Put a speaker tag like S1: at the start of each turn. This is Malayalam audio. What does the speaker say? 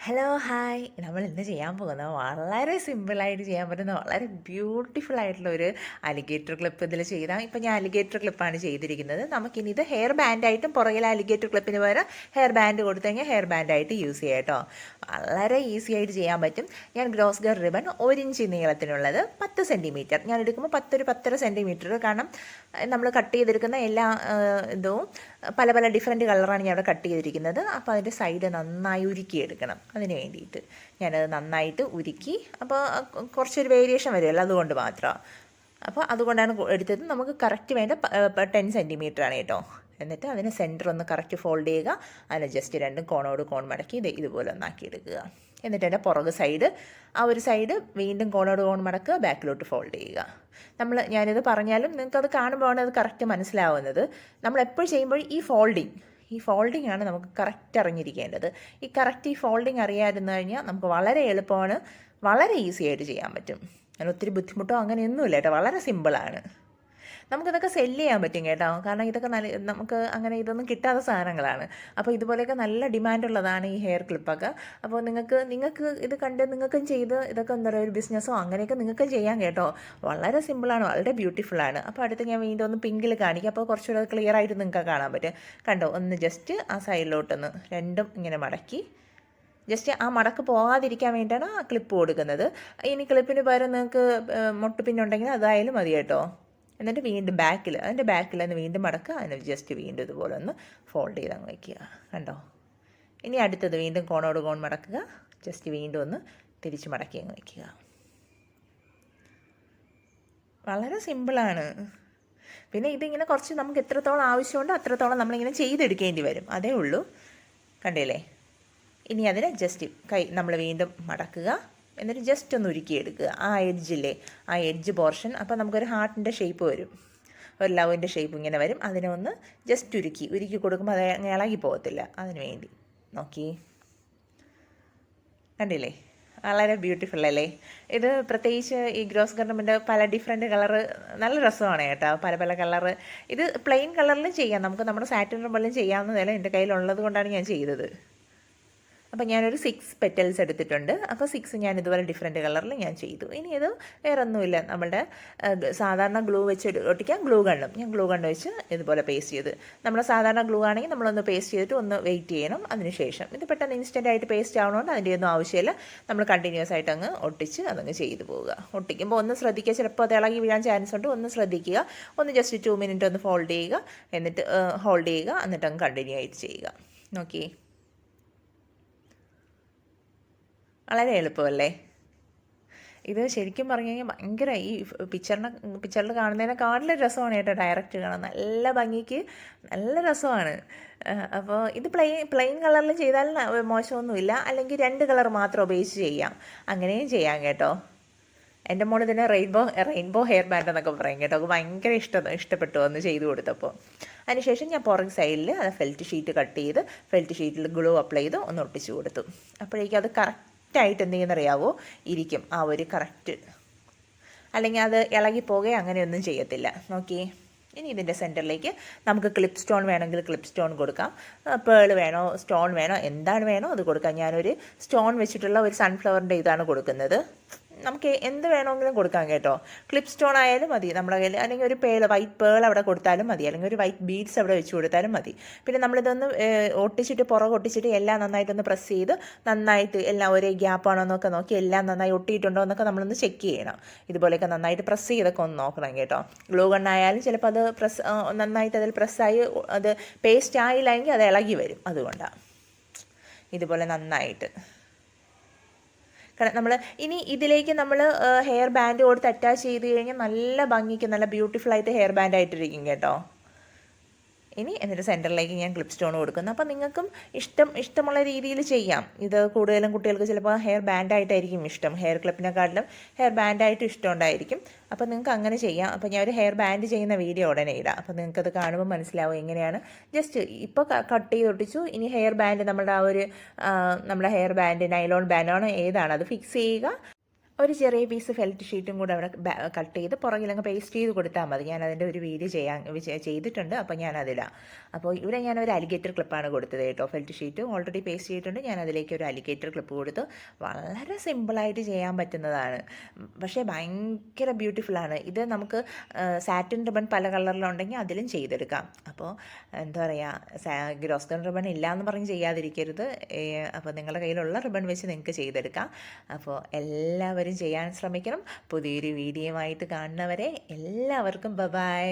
S1: ഹലോ ഹായ് നമ്മൾ ഇന്ന് ചെയ്യാൻ പോകുന്നത് വളരെ സിമ്പിളായിട്ട് ചെയ്യാൻ പറ്റുന്ന വളരെ ബ്യൂട്ടിഫുൾ ആയിട്ടുള്ള ഒരു അലിഗേറ്റർ ക്ലിപ്പ് ഇതിൽ ചെയ്താൽ ഇപ്പം ഞാൻ അലിഗേറ്റർ ക്ലിപ്പാണ് ചെയ്തിരിക്കുന്നത്. നമുക്കിനി ഇത് ഹെയർ ബാൻഡായിട്ടും പുറകിൽ അലിഗേറ്റർ ക്ലിപ്പിന് പകരം ഹെയർ ബാൻഡ് കൊടുത്തു കഴിഞ്ഞാൽ ഹെയർ ബാൻഡായിട്ട് യൂസ് ചെയ്യാം കേട്ടോ. വളരെ ഈസി ആയിട്ട് ചെയ്യാൻ പറ്റും. ഞാൻ ഗ്രോസ് ഗർ റിബൺ 1 ഇഞ്ച് നീളത്തിനുള്ളത് 10 സെൻറ്റിമീറ്റർ ഞാൻ എടുക്കുമ്പോൾ 10-10.5 സെൻറ്റിമീറ്റർ. കാരണം നമ്മൾ കട്ട് ചെയ്തെടുക്കുന്ന എല്ലാ ഇതും പല പല ഡിഫറെൻറ്റ് കളറാണ് ഞാൻ അവിടെ കട്ട് ചെയ്തിരിക്കുന്നത്. അപ്പോൾ അതിൻ്റെ സൈഡ് നന്നായി ഉരുക്കിയെടുക്കണം. അതിന് വേണ്ടിയിട്ട് ഞാനത് നന്നായിട്ട് ഉരുക്കി, അപ്പോൾ കുറച്ചൊരു വേരിയേഷൻ വരുമല്ലോ, അതുകൊണ്ട് മാത്രമാണ്. അപ്പോൾ അതുകൊണ്ടാണ് എടുത്തത്. നമുക്ക് കറക്റ്റ് വേണ്ട 10 സെൻറ്റിമീറ്റർ ആണ് കേട്ടോ. എന്നിട്ട് അതിന് സെൻറ്റർ ഒന്ന് കറക്റ്റ് ഫോൾഡ് ചെയ്യുക. അതിന് ജസ്റ്റ് രണ്ടും കോണോട് കോൺ മടക്കി ഇതുപോലെ ഒന്നാക്കി എടുക്കുക. എന്നിട്ട് എൻ്റെ പുറക് സൈഡ് ആ ഒരു സൈഡ് വീണ്ടും കോണോട് കോൺ മടക്കുക, ബാക്കിലോട്ട് ഫോൾഡ് ചെയ്യുക. ഞാനിത് പറഞ്ഞാലും നിങ്ങൾക്കത് കാണുമ്പോഴാണ് അത് കറക്റ്റ് മനസ്സിലാവുന്നത്. നമ്മൾ എപ്പോഴും ചെയ്യുമ്പോൾ ഈ ഫോൾഡിംഗ് ആണ് നമുക്ക് കറക്റ്റ് അറിഞ്ഞിരിക്കേണ്ടത്. ഈ ഫോൾഡിംഗ് അറിയാതിരുന്നു കഴിഞ്ഞാൽ നമുക്ക് വളരെ എളുപ്പമാണ്, വളരെ ഈസി ആയിട്ട് ചെയ്യാൻ പറ്റും. അങ്ങനെ ഒത്തിരി ബുദ്ധിമുട്ടോ അങ്ങനെയൊന്നുമില്ല കേട്ടോ, വളരെ സിമ്പിളാണ്. നമുക്കിതൊക്കെ സെല്ല് ചെയ്യാൻ പറ്റും കേട്ടോ. കാരണം ഇതൊക്കെ നമുക്ക് അങ്ങനെ ഇതൊന്നും കിട്ടാത്ത സാധനങ്ങളാണ്. അപ്പോൾ ഇതുപോലെയൊക്കെ നല്ല ഡിമാൻഡുള്ളതാണ് ഈ ഹെയർ ക്ലിപ്പൊക്കെ. അപ്പോൾ നിങ്ങൾക്ക് ഇത് കണ്ട് നിങ്ങൾക്കും ചെയ്ത് ഇതൊക്കെ എന്താ പറയുക, ഒരു ബിസിനസ്സോ അങ്ങനെയൊക്കെ നിങ്ങൾക്കും ചെയ്യാൻ കേട്ടോ. വളരെ സിമ്പിളാണ്, വളരെ ബ്യൂട്ടിഫുള്ളാണ്. അപ്പോൾ അടുത്ത് ഞാൻ വീണ്ടും ഒന്ന് പിങ്കിൽ കാണിക്കാം. അപ്പോൾ കുറച്ചുകൂടെ ക്ലിയർ ആയിട്ട് നിങ്ങൾക്ക് കാണാൻ പറ്റും. കണ്ടോ, ഒന്ന് ജസ്റ്റ് ആ സൈഡിലോട്ടൊന്ന് രണ്ടും ഇങ്ങനെ മടക്കി ജസ്റ്റ് ആ മടക്ക് പോകാതിരിക്കാൻ വേണ്ടിയിട്ടാണ് ആ ക്ലിപ്പ് കൊടുക്കുന്നത്. ഇനി ക്ലിപ്പിന് പകരം നിങ്ങൾക്ക് മുട്ടുപിന്നുണ്ടെങ്കിൽ അതായാലും മതി കേട്ടോ. എന്നിട്ട് വീണ്ടും അതിൻ്റെ ബാക്കിൽ നിന്ന് വീണ്ടും മടക്കുക. അതിന് ജസ്റ്റ് വീണ്ടും ഇതുപോലെ ഒന്ന് ഫോൾഡ് ചെയ്ത് അങ്ങ് വയ്ക്കുക. കണ്ടോ, ഇനി അടുത്തത് വീണ്ടും കോണോട് കോൺ മടക്കുക. ജസ്റ്റ് വീണ്ടും ഒന്ന് തിരിച്ച് മടക്കി അങ്ങ് വയ്ക്കുക. വളരെ സിമ്പിളാണ്. പിന്നെ ഇതിങ്ങനെ കുറച്ച് നമുക്ക് എത്രത്തോളം ആവശ്യമുണ്ടോ അത്രത്തോളം നമ്മളിങ്ങനെ ചെയ്തെടുക്കേണ്ടി വരും, അതേ ഉള്ളൂ. കണ്ടില്ലേ? ഇനി അതിനെ ജസ്റ്റ് നമ്മൾ വീണ്ടും മടക്കുക. എന്നിട്ട് ജസ്റ്റ് ഒന്ന് ഉരുക്കിയെടുക്കുക. ആ എഡ്ജ് പോർഷൻ. അപ്പോൾ നമുക്കൊരു ഹാർട്ടിൻ്റെ ഷേപ്പ് വരും, ഒരു ലവിൻ്റെ ഷേപ്പ് ഇങ്ങനെ വരും. അതിനെ ഒന്ന് ജസ്റ്റ് ഉരുക്കി കൊടുക്കുമ്പോൾ അത് ഇളകി പോകത്തില്ല. അതിന് വേണ്ടി നോക്കി, കണ്ടില്ലേ? വളരെ ബ്യൂട്ടിഫുൾ അല്ലേ ഇത്? പ്രത്യേകിച്ച് ഈ ഗ്രോസ് ഗർണമിൻ്റെ പല ഡിഫറെൻറ്റ് കളറ് നല്ല രസമാണ് കേട്ടോ. പല പല കളറ്. ഇത് പ്ലെയിൻ കളറിലും ചെയ്യാം, നമുക്ക് നമ്മുടെ സാറ്റിൻ റിബണിലും ചെയ്യാവുന്നതല്ല. എൻ്റെ കയ്യിലുള്ളത് കൊണ്ടാണ് ഞാൻ ചെയ്തത്. അപ്പോൾ ഞാനൊരു 6 പെറ്റൽസ് എടുത്തിട്ടുണ്ട്. അപ്പോൾ 6 ഞാൻ ഇതുപോലെ ഡിഫറെൻറ്റ് കളറിൽ ഞാൻ ചെയ്തു. ഇനി ഇത് വേറെ ഒന്നുമില്ല, നമ്മളുടെ സാധാരണ ഗ്ലൂ വെച്ച് ഒട്ടിക്കാൻ ഞാൻ ഗ്ലൂ ഗണ്ണ് വെച്ച് ഇതുപോലെ പേസ്റ്റ് ചെയ്ത്, നമ്മുടെ സാധാരണ ഗ്ലൂ ആണെങ്കിൽ നമ്മളൊന്ന് പേസ്റ്റ് ചെയ്തിട്ട് ഒന്ന് വെയിറ്റ് ചെയ്യണം. അതിനുശേഷം ഇത് പെട്ടെന്ന് ഇൻസ്റ്റൻ്റ് ആയിട്ട് പേസ്റ്റ് ആവണോണ്ട് അതിൻ്റെ ഒന്നും ആവശ്യമില്ല. നമ്മൾ കണ്ടിന്യൂസ് ആയിട്ട് അങ്ങ് ഒട്ടിച്ച് അതങ്ങ് ചെയ്തു പോവുക. ഒട്ടിക്കുമ്പോൾ ഒന്ന് ശ്രദ്ധിക്കുക, ചിലപ്പോൾ അത് ഇളകി വീഴാൻ ചാൻസ് ഉണ്ട്. ഒന്ന് ശ്രദ്ധിക്കുക. ഒന്ന് ജസ്റ്റ് 2 മിനിറ്റ് ഒന്ന് ഫോൾഡ് ചെയ്യുക, എന്നിട്ട് ഹോൾഡ് ചെയ്യുക, എന്നിട്ട് അങ്ങ് കണ്ടിന്യൂ ആയിട്ട് ചെയ്യുക. നോക്കി, വളരെ എളുപ്പമല്ലേ ഇത്? ശരിക്കും പറഞ്ഞു കഴിഞ്ഞാൽ ഭയങ്കര ഈ പിക്ചറിൽ കാണുന്നതിനെക്കാട്ടിലും രസമാണ് കേട്ടോ ഡയറക്റ്റ് കാണാൻ. നല്ല ഭംഗിക്ക് നല്ല രസമാണ്. അപ്പോൾ ഇത് പ്ലെയിൻ കളറിൽ ചെയ്താൽ മോശമൊന്നുമില്ല. അല്ലെങ്കിൽ 2 കളർ മാത്രം ഉപയോഗിച്ച് ചെയ്യാം, അങ്ങനെയും ചെയ്യാം കേട്ടോ. എൻ്റെ മോൾ ഇതിനെ റെയിൻബോ ഹെയർ ബാൻഡ് എന്നൊക്കെ പറയും കേട്ടോ. അത് ഭയങ്കര ഇഷ്ടപ്പെട്ടു അന്ന് ചെയ്തു കൊടുത്തപ്പോൾ. അതിനുശേഷം ഞാൻ പുറകെ സൈഡിൽ അത് ഫെൽറ്റ് ഷീറ്റ് കട്ട് ചെയ്ത് ഫെൽറ്റ് ഷീറ്റിൽ ഗ്ലൂ അപ്ലൈ ചെയ്ത് ഒന്ന് ഒട്ടിച്ച് കൊടുത്തു. അപ്പോഴേക്കും അത് കറക്റ്റായിട്ട് എന്തെങ്കിലും ഇരിക്കും, ആ ഒരു കറക്റ്റ്. അല്ലെങ്കിൽ അത് ഇളകി പോകുകയോ അങ്ങനെയൊന്നും ചെയ്യത്തില്ല. നോക്കിയേ. ഇനി ഇതിൻ്റെ സെൻറ്ററിലേക്ക് നമുക്ക് ക്ലിപ്പ് സ്റ്റോൺ വേണമെങ്കിൽ ക്ലിപ്പ് സ്റ്റോൺ കൊടുക്കാം. പേൾ വേണോ സ്റ്റോൺ വേണോ എന്താണ് വേണോ അത് കൊടുക്കാം. ഞാനൊരു സ്റ്റോൺ വെച്ചിട്ടുള്ള ഒരു സൺഫ്ലവറിൻ്റെ ഇതാണ് കൊടുക്കുന്നത്. നമുക്ക് എന്ത് വേണമെങ്കിലും കൊടുക്കാം കേട്ടോ. ക്ലിപ്പ് സ്റ്റോൺ ആയാലും മതി നമ്മുടെ കയ്യിൽ, അല്ലെങ്കിൽ ഒരു വൈറ്റ് പേൾ അവിടെ കൊടുത്താലും മതി, അല്ലെങ്കിൽ ഒരു വൈറ്റ് ബീഡ്സ് അവിടെ വെച്ച് കൊടുത്താലും മതി. പിന്നെ നമ്മളിതൊന്ന് ഒട്ടിച്ചിട്ട് എല്ലാം നന്നായിട്ടൊന്ന് പ്രസ് ചെയ്ത് നന്നായിട്ട് എല്ലാം ഒരേ ഗ്യാപ്പാണോ എന്നൊക്കെ നോക്കി എല്ലാം നന്നായി ഒട്ടിയിട്ടുണ്ടോ എന്നൊക്കെ നമ്മളൊന്ന് ചെക്ക് ചെയ്യണം. ഇതുപോലെയൊക്കെ നന്നായിട്ട് പ്രസ് ചെയ്തൊക്കെ ഒന്ന് നോക്കണം കേട്ടോ. ഗ്ലൂ ഗണ്ണായാലും ചിലപ്പോൾ അത് നന്നായിട്ട് അതിൽ പ്രസ്സായി അത് പേസ്റ്റ് ആയില്ലെങ്കിൽ അത് ഇളകി വരും. അതുകൊണ്ടാണ് ഇതുപോലെ നന്നായിട്ട്. കാരണം ഇനി ഇതിലേക്ക് നമ്മൾ ഹെയർ ബാൻഡ് കൊടുത്ത് അറ്റാച്ച് ചെയ്ത് കഴിഞ്ഞാൽ നല്ല ഭംഗിക്ക് നല്ല ബ്യൂട്ടിഫുള്ളായിട്ട് ഹെയർ ബാൻഡ് ആയിട്ടിരിക്കും കേട്ടോ. എന്നിട്ട് സെൻറ്ററിലേക്ക് ഞാൻ ക്ലിപ്പ് സ്റ്റോൺ കൊടുക്കുന്നു. അപ്പോൾ നിങ്ങൾക്കും ഇഷ്ടമുള്ള രീതിയിൽ ചെയ്യാം. ഇത് കൂടുതലും കുട്ടികൾക്ക് ചിലപ്പോൾ ഹെയർ ബാൻഡായിട്ടായിരിക്കും ഇഷ്ടം, ഹെയർ ക്ലിപ്പിനെക്കാട്ടിലും ഹെയർ ബാൻഡായിട്ട് ഇഷ്ടം ഉണ്ടായിരിക്കും. അപ്പോൾ നിങ്ങൾക്ക് അങ്ങനെ ചെയ്യാം. അപ്പോൾ ഞാൻ ഒരു ഹെയർ ബാൻഡ് ചെയ്യുന്ന വീഡിയോ ഉടനെ ഇടാം. അപ്പോൾ നിങ്ങൾക്കത് കാണുമ്പോൾ മനസ്സിലാവും എങ്ങനെയാണ്. ജസ്റ്റ് ഇപ്പോൾ കട്ട് ചെയ്ത് ഒട്ടിച്ചു. ഇനി ഹെയർ ബാൻഡ് നമ്മുടെ ഹെയർ ബാൻഡ് നൈലോൺ ബാൻഡാണോ ഏതാണ് അത് ഫിക്സ് ചെയ്യുക. ഒരു ചെറിയ പീസ് ഫെൽറ്റ് ഷീറ്റും കൂടെ അവിടെ കട്ട് ചെയ്ത് പുറകിലങ്ങ് പേസ്റ്റ് ചെയ്ത് കൊടുത്താൽ മതി. ഞാൻ അതിൻ്റെ ഒരു വീഡിയോ ചെയ്തിട്ടുണ്ട്, അപ്പോൾ ഞാനതിലാണ്. അപ്പോൾ ഇവിടെ ഞാനൊരു അലിഗേറ്റർ ക്ലിപ്പാണ് കൊടുത്തത് കേട്ടോ. ഫെൽറ്റ് ഷീറ്റ് ഓൾറെഡി പേസ്റ്റ് ചെയ്തിട്ടുണ്ട്, ഞാൻ അതിലേക്ക് ഒരു അലിഗേറ്റർ ക്ലിപ്പ് കൊടുത്തു. വളരെ സിമ്പിളായിട്ട് ചെയ്യാൻ പറ്റുന്നതാണ്, പക്ഷേ ഭയങ്കര ബ്യൂട്ടിഫുള്ളാണ്. ഇത് നമുക്ക് സാറ്റിൻ റിബൺ പല കളറിലുണ്ടെങ്കിൽ അതിലും ചെയ്തെടുക്കാം. അപ്പോൾ എന്താ പറയുക, ഗ്രോസ്കൺ റിബൺ ഇല്ല എന്ന് പറഞ്ഞ് ചെയ്യാതിരിക്കരുത്. അപ്പോൾ നിങ്ങളുടെ കയ്യിലുള്ള റിബൺ വെച്ച് നിങ്ങൾക്ക് ചെയ്തെടുക്കാം. അപ്പോൾ എല്ലാവരും ചെയ്യാൻ ശ്രമിക്കണം. പുതിയൊരു വീഡിയോയുമായിട്ട് കാണുന്നവരെ എല്ലാവർക്കും ബൈ.